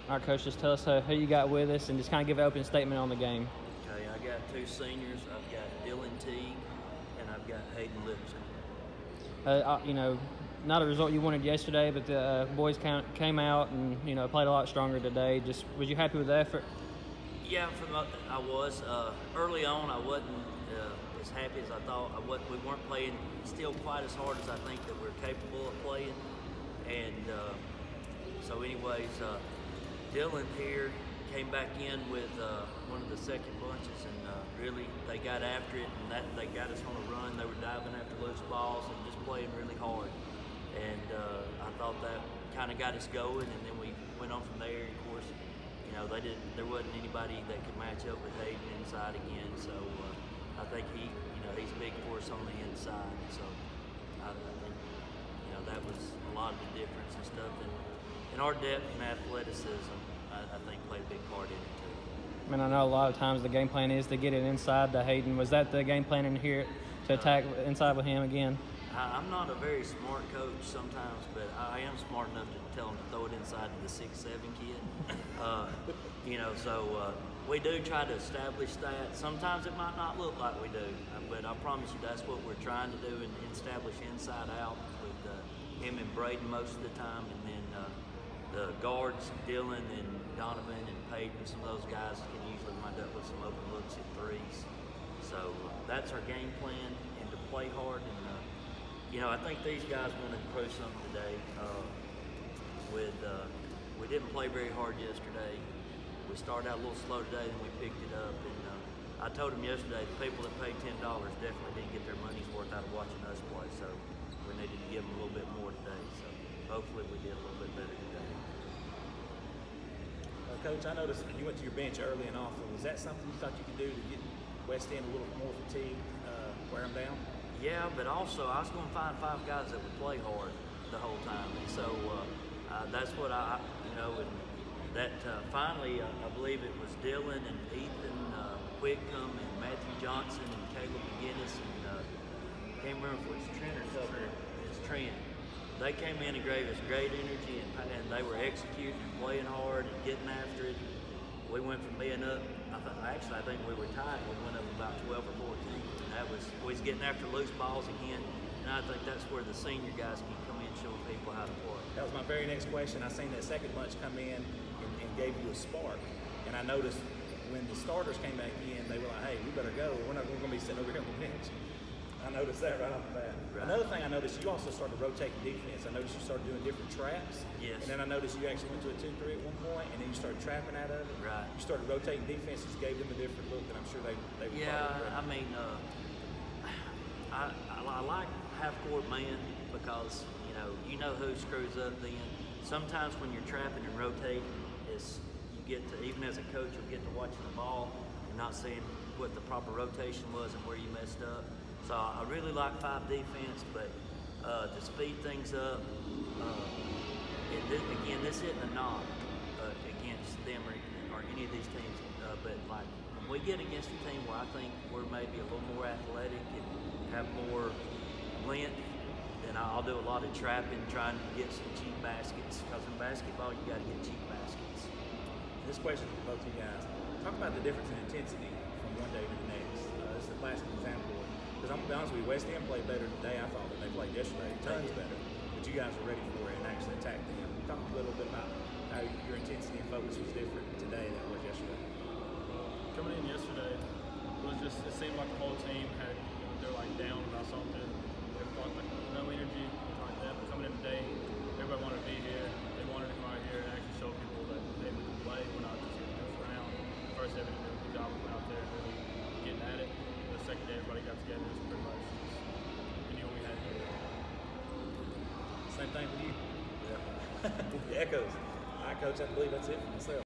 All right, Coach, just tell us who you got with us and just kind of give an opening statement on the game. Okay, I got two seniors. I've got Dylan Teague and I've got Hayden Lipscomb. Not a result you wanted yesterday, but the boys came out and played a lot stronger today. Just was you happy with the effort? Yeah, I was. Early on, I wasn't as happy as I thought. We weren't playing still quite as hard as I think that we're capable of playing. And so anyways, Dylan here came back in with one of the second bunches, and really they got after it, and they got us on a run. They were diving after loose balls and just playing really hard. And I thought that kind of got us going, and then we went on from there. Of course, there wasn't anybody that could match up with Hayden inside again. So I think he's big for us on the inside. So I think that was a lot of the difference and stuff. And our depth and athleticism, I think, played a big part in it too. I mean, I know a lot of times the game plan is to get it inside to Hayden. Was that the game plan in here to attack inside with him again? I'm not a very smart coach sometimes, but I am smart enough to tell him to throw it inside to the 6'7" kid. So we do try to establish that. Sometimes it might not look like we do, but I promise you that's what we're trying to do, and establish inside out with him and Braden most of the time, and then the guards, Dylan and Donovan and Peyton, some of those guys can usually wind up with some open looks at threes. So that's our game plan, and to play hard. And I think these guys want to improve something today. We didn't play very hard yesterday. We started out a little slow today, then we picked it up. And I told them yesterday, the people that paid $10 definitely didn't get their money's worth out of watching us play. So we needed to give them a little bit more today. So hopefully we did a little bit better today. Coach, I noticed you went to your bench early and often. Was that something you thought you could do to get West End a little more fatigued, wear them down? Yeah, but also I was going to find 5 guys that would play hard the whole time, and so that's what finally I believe it was Dylan and Ethan Whitcomb and Matthew Johnson and Caleb McGinnis and can't remember if it's Trent or Tucker. It's Trent. They came in and gave us great energy, and they were executing and playing hard and getting after it. We went from being up, I think we were tied. We went up about 12 or 14. And we was getting after loose balls again. And I think that's where the senior guys can come in and show people how to play. That was my very next question. I seen that second bunch come in and gave you a spark. And I noticed when the starters came back in, they were like, hey, we better go. We're going to be sitting over here on the bench. I noticed that right off the bat. Right. Another thing I noticed, you also started rotating defense. I noticed you started doing different traps. Yes. And then I noticed you actually went to a 2-3 at one point, and then you started trapping out of it. Right. You started rotating defense, just gave them a different look, and I'm sure they were. Yeah, I mean, I like half-court man because, you know who screws up then. Sometimes when you're trapping and rotating, you get to, even as a coach, you'll get to watching the ball and not seeing what the proper rotation was and where you messed up. So I really like 5 defense, but to speed things up, this isn't a knock against them or any of these teams, but like when we get against a team where I think we're maybe a little more athletic and have more length, then I'll do a lot of trapping, trying to get some cheap baskets, because in basketball you got to get cheap baskets. This question for both of you guys. Talk about the difference in intensity from one day to the next. This is a classic example. Because I'm going to be honest with you, West End played better today, I thought, than they played yesterday. Tons better. But you guys were ready for it and actually attacked them. Talk a little bit about how your intensity and focus was different today than it was yesterday. Coming in yesterday, it seemed like the whole team they're like down about something. They thought like no energy, like that. But coming in today, everybody wanted to be here. They wanted to come out here and actually show people that they would play. We're not just going to goof around. First, they did a good job of out there really getting at it. The second day, everybody got together. It was pretty much we knew what we had to do. Same thing with you. Yeah. The echoes. All right, Coach, I believe that's it for myself.